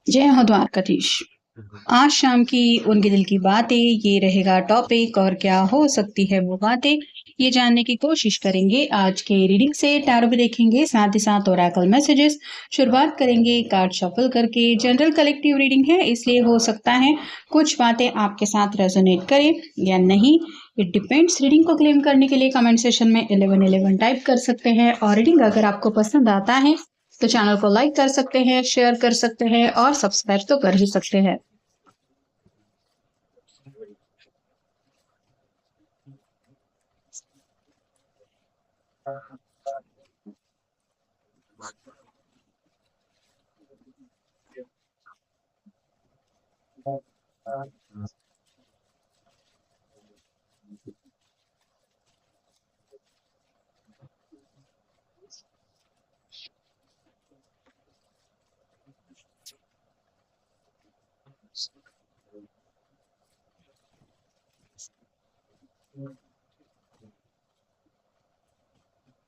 जय हो द्वारकाधीश। आज शाम की उनके दिल की बातें ये रहेगा टॉपिक, और क्या हो सकती है वो बातें ये जानने की कोशिश करेंगे। आज के रीडिंग से टैरो भी देखेंगे, साथ ही साथ ओरेकल मैसेजेस। शुरुआत करेंगे कार्ड शफल करके। जनरल कलेक्टिव रीडिंग है, इसलिए हो सकता है कुछ बातें आपके साथ रेजोनेट करें या नहीं, इट डिपेंड्स। रीडिंग को क्लेम करने के लिए कमेंट सेशन में 1111 टाइप कर सकते हैं, और रीडिंग अगर आपको पसंद आता है तो चैनल को लाइक कर सकते हैं, शेयर कर सकते हैं और सब्सक्राइब तो कर ही सकते हैं।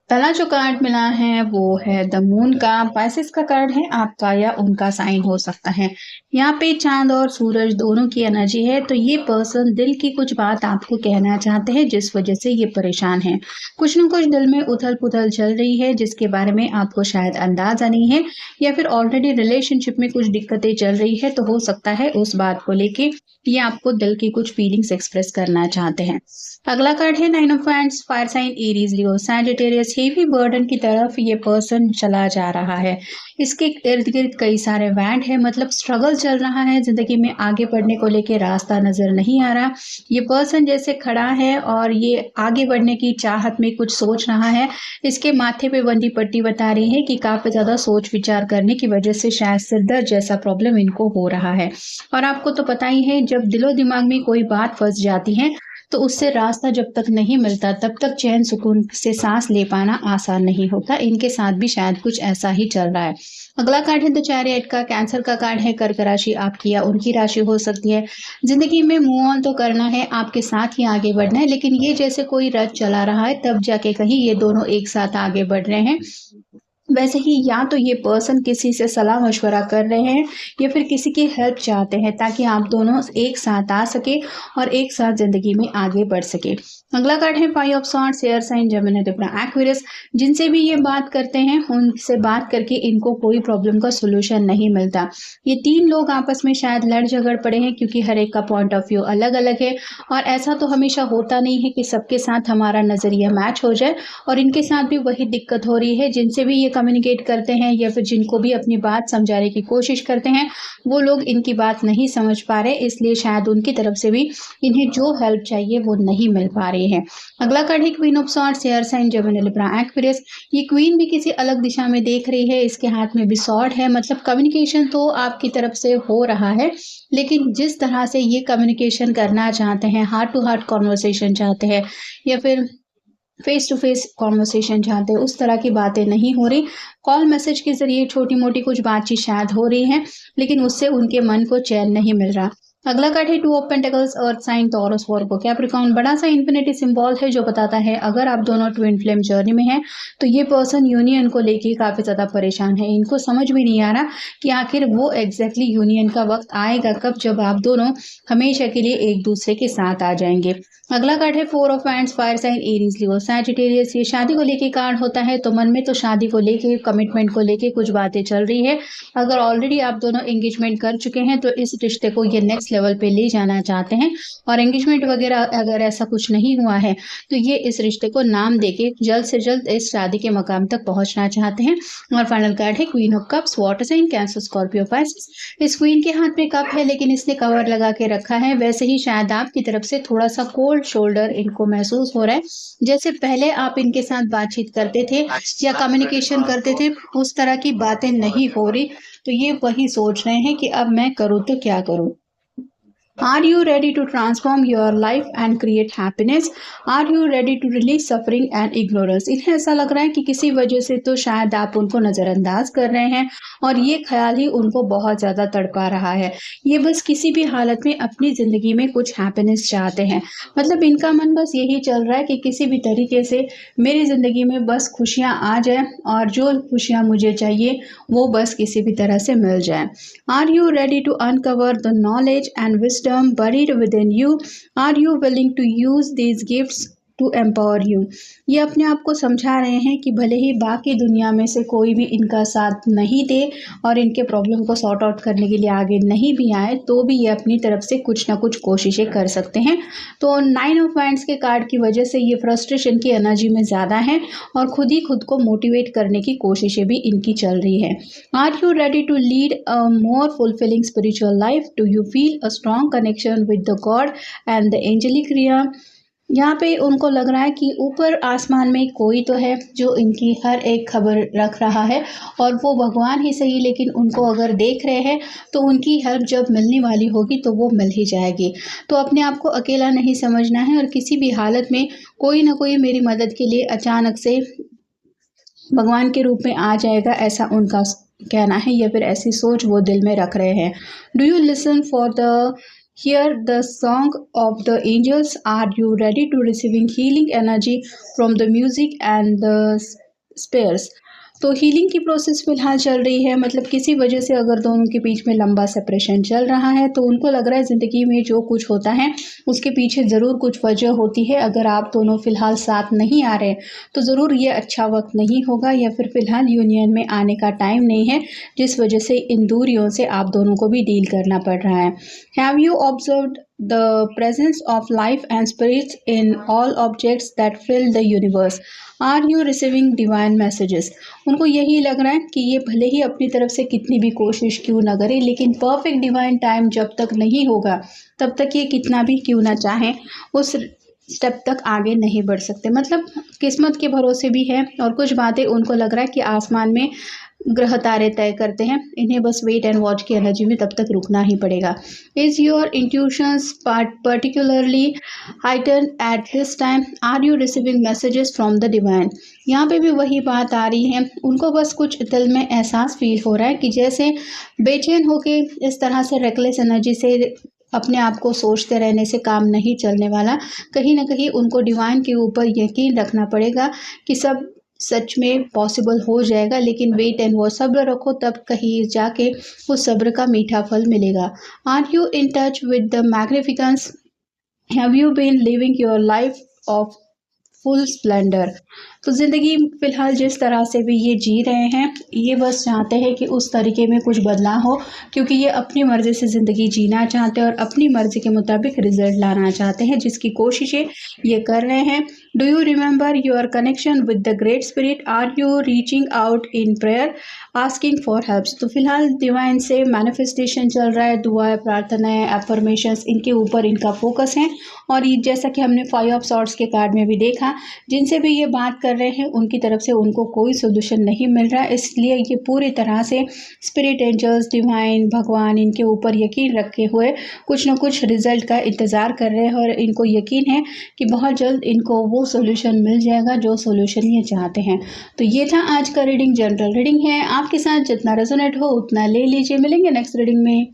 पहला जो कार्ड मिला है वो है द मून का। पाइसेस का कार्ड है, आपका या उनका साइन हो सकता है। यहाँ पे चांद और सूरज दोनों की एनर्जी है, तो ये पर्सन दिल की कुछ बात आपको कहना चाहते हैं जिस वजह से ये परेशान है। कुछ न कुछ दिल में उथल पुथल चल रही है जिसके बारे में आपको शायद अंदाजा नहीं है, या फिर ऑलरेडी रिलेशनशिप में कुछ दिक्कतें चल रही है, तो हो सकता है उस बात को लेके ये आपको दिल की कुछ फीलिंग्स एक्सप्रेस करना चाहते हैं। अगला कार्ड है nine of wands. Fire sign Aries, Leo, Sagittarius. Heavy burden की तरफ ये पर्सन चला जा रहा है। इसके इर्द गिर्द कई सारे वैंड है, मतलब स्ट्रगल चल रहा है, जिंदगी में आगे बढ़ने को लेके रास्ता नजर नहीं आ रहा। ये पर्सन जैसे खड़ा है और ये आगे बढ़ने की चाहत में कुछ सोच रहा है। इसके माथे पे बंदी पट्टी बता रही है कि काफी ज्यादा सोच विचार करने की वजह से शायद सिरदर्द जैसा प्रॉब्लम इनको हो रहा है। और आपको तो पता ही है, जब दिलो दिमाग में कोई बात फंस जाती है तो उससे रास्ता जब तक नहीं मिलता तब तक चैन सुकून से सांस ले पाना आसान नहीं होता। इनके साथ भी शायद कुछ ऐसा ही चल रहा है। अगला कार्ड है द चैरियट का। कैंसर का कार्ड है। कर्क राशि आपकी या उनकी राशि हो सकती है। जिंदगी में मूव ऑन तो करना है, आपके साथ ही आगे बढ़ना है, लेकिन ये जैसे कोई रथ चला रहा है तब जाके कहीं ये दोनों एक साथ आगे बढ़ रहे हैं। वैसे ही या तो ये पर्सन किसी से सलाह मशवरा कर रहे हैं या फिर किसी की हेल्प चाहते हैं ताकि आप दोनों एक साथ आ सके और एक साथ जिंदगी में आगे बढ़ सके। अगला कार्ड है five of swords. Air sign, Gemini, Libra, Aquarius. जिनसे भी ये बात करते हैं उनसे बात करके इनको कोई प्रॉब्लम का सोल्यूशन नहीं मिलता। ये तीन लोग आपस में शायद लड़ झगड़ पड़े हैं क्योंकि हर एक का पॉइंट ऑफ व्यू अलग अलग है, और ऐसा तो हमेशा होता नहीं है कि सबके साथ हमारा नजरिया मैच हो जाए। और इनके साथ भी वही दिक्कत हो रही है। जिनसे भी ये कम्युनिकेट करते हैं या फिर जिनको भी अपनी बात समझाने की कोशिश करते हैं, वो लोग इनकी बात नहीं समझ पा रहे, इसलिए शायद उनकी तरफ से भी इन्हें जो हेल्प चाहिए वो नहीं मिल पा रही है। अगला कार्ड है queen of swords. Air sign, Gemini, Libra, Aquarius. ये क्वीन भी किसी अलग दिशा में देख रही है, इसके हाथ में भी सॉर्ड है, मतलब कम्युनिकेशन तो आपकी तरफ से हो रहा है, लेकिन जिस तरह से ये कम्युनिकेशन करना चाहते हैं, हार्ट टू हार्ट कॉन्वर्सेशन चाहते हैं या फिर फेस टू फेस कॉन्वर्सेशन चाहते हैं, उस तरह की बातें नहीं हो रही। कॉल मैसेज के जरिए छोटी मोटी कुछ बातचीत शायद हो रही है, लेकिन उससे उनके मन को चैन नहीं मिल रहा। अगला कार्ड है two of pentacles. Earth sign, Taurus, Virgo, Capricorn. बड़ा सा इन्फिनिटी सिंबल है जो बताता है अगर आप दोनों ट्विन फ्लेम जर्नी में हैं तो ये पर्सन यूनियन को लेके काफी ज्यादा परेशान है। इनको समझ में नहीं आ रहा कि आखिर वो एग्जैक्टली यूनियन का वक्त आएगा कब, जब आप दोनों हमेशा के लिए एक दूसरे के साथ आ जाएंगे। अगला कार्ड है four of wands. Fire sign, Aries, Leo, Sagittarius. ये शादी को लेके कार्ड होता है, तो मन में तो शादी को लेके, कमिटमेंट को लेके कुछ बातें चल रही है। अगर ऑलरेडी आप दोनों एंगेजमेंट कर चुके हैं तो इस रिश्ते को ये नेक्स्ट लेवल पे ले जाना चाहते हैं, और एंगेजमेंट वगैरह अगर ऐसा कुछ नहीं हुआ है तो ये इस रिश्ते को नाम देके जल्द से जल्द इस शादी के मकाम तक पहुंचना चाहते हैं। और फाइनल कार्ड है queen of cups. Water sign, Cancer, Scorpio, Pisces. इस क्वीन के हाथ में कप है लेकिन इसने कवर लगा के रखा है। वैसे ही शायद आपकी तरफ से थोड़ा सा कोल्ड शोल्डर इनको महसूस हो रहा है। जैसे पहले आप इनके साथ बातचीत करते थे या कम्युनिकेशन करते थे, उस तरह की बातें नहीं हो रही, तो ये वही सोच रहे हैं कि अब मैं करूँ तो क्या करूँ। Are you ready to transform your life and create happiness? Are you ready to release suffering and ignorance? इन्हें ऐसा लग रहा है कि किसी वजह से तो शायद आप उनको नज़रअंदाज कर रहे हैं और ये ख्याल ही उनको बहुत ज़्यादा तड़पा रहा है। ये बस किसी भी हालत में अपनी ज़िंदगी में कुछ हैप्पीनेस चाहते हैं। मतलब इनका मन बस यही चल रहा है कि किसी भी तरीके से मेरी ज़िंदगी में बस खुशियाँ आ जाएँ और जो खुशियाँ मुझे चाहिए वो बस किसी भी तरह से मिल जाए। Are you ready to uncover the knowledge and wisdom buried within you? Are you willing to use these gifts to empower you? ये अपने आप को समझा रहे हैं कि भले ही बाकी दुनिया में से कोई भी इनका साथ नहीं दे और इनके प्रॉब्लम को सॉर्ट आउट करने के लिए आगे नहीं भी आए, तो भी ये अपनी तरफ से कुछ ना कुछ कोशिशें कर सकते हैं। तो 9 ऑफ वांड्स के कार्ड की वजह से ये फ्रस्ट्रेशन की एनर्जी में ज़्यादा है और खुद ही खुद को मोटिवेट करने की कोशिशें भी इनकी चल रही है। Are you ready to lead a more fulfilling spiritual life? Do you feel a strong connection with the god and the angelic realm? यहाँ पे उनको लग रहा है कि ऊपर आसमान में कोई तो है जो इनकी हर एक खबर रख रहा है और वो भगवान ही सही लेकिन उनको अगर देख रहे हैं तो उनकी हेल्प जब मिलने वाली होगी तो वो मिल ही जाएगी। तो अपने आप को अकेला नहीं समझना है और किसी भी हालत में कोई ना कोई मेरी मदद के लिए अचानक से भगवान के रूप में आ जाएगा, ऐसा उनका कहना है या फिर ऐसी सोच वो दिल में रख रहे हैं। Do you listen for the Hear the song of the angels. Are you ready to receiving healing energy from the music and the spheres? तो हीलिंग की प्रोसेस फिलहाल चल रही है। मतलब किसी वजह से अगर दोनों के बीच में लंबा सेपरेशन चल रहा है तो उनको लग रहा है ज़िंदगी में जो कुछ होता है उसके पीछे ज़रूर कुछ वजह होती है। अगर आप दोनों फ़िलहाल साथ नहीं आ रहे तो ज़रूर ये अच्छा वक्त नहीं होगा या फिर फ़िलहाल यूनियन में आने का टाइम नहीं है, जिस वजह से इन दूरियों से आप दोनों को भी डील करना पड़ रहा है। Have you observed the presence of life and spirits in all objects that fill the universe? Are you receiving divine messages? उनको यही लग रहा है कि ये भले ही अपनी तरफ से कितनी भी कोशिश क्यों ना करे लेकिन परफेक्ट डिवाइन टाइम जब तक नहीं होगा तब तक ये कितना भी क्यों ना चाहें उस स्टेप तक आगे नहीं बढ़ सकते। मतलब किस्मत के भरोसे भी है और कुछ बातें उनको लग रहा है कि आसमान में ग्रह तारे तय करते हैं, इन्हें बस वेट एंड वॉच की एनर्जी में तब तक रुकना ही पड़ेगा। Is your intuitions particularly heighten at this time? Are you receiving messages from the divine? यहाँ पे भी वही बात आ रही है, उनको बस कुछ दिल में एहसास फील हो रहा है कि जैसे बेचैन होके इस तरह से रेकलेस एनर्जी से अपने आप को सोचते रहने से काम नहीं चलने वाला। कहीं ना कहीं उनको डिवाइन के ऊपर यकीन रखना पड़ेगा कि सब सच में पॉसिबल हो जाएगा, लेकिन वेट एंड वॉच, सब्र रखो तब कहीं जाके उस सब्र का मीठा फल मिलेगा। Are you in touch with the magnificence? Have you been living your life of full splendour? तो ज़िंदगी फ़िलहाल जिस तरह से भी ये जी रहे हैं ये बस चाहते हैं कि उस तरीके में कुछ बदलाव हो, क्योंकि ये अपनी मर्ज़ी से ज़िंदगी जीना चाहते हैं और अपनी मर्ज़ी के मुताबिक रिजल्ट लाना चाहते हैं, जिसकी कोशिशें ये कर रहे हैं। Do you remember your connection with the great spirit? Are you reaching out in prayer asking for helps? तो फिलहाल डिवाइन से मैनिफेस्टेशन चल रहा है, दुआएं, प्रार्थनाएं, एफर्मेशंस, इनके ऊपर इनका फोकस है। और ये जैसा कि हमने 5 ऑफ सॉर्ड्स के कार्ड में भी देखा, जिनसे भी ये बात कर रहे हैं उनकी तरफ से उनको कोई सोल्यूशन नहीं मिल रहा, इसलिए ये पूरी तरह से स्पिरिट एंजल्स, डिवाइन, भगवान, इनके ऊपर यकीन रखे हुए कुछ ना कुछ रिजल्ट का इंतज़ार कर रहे हैं और इनको यकीन है कि बहुत जल्द इनको वो सोल्यूशन मिल जाएगा जो सोल्यूशन ये चाहते हैं। तो ये था आज का रीडिंग, जनरल रीडिंग है, आपके साथ जितना रेजोनेट हो उतना ले लीजिए। मिलेंगे नेक्स्ट रीडिंग में।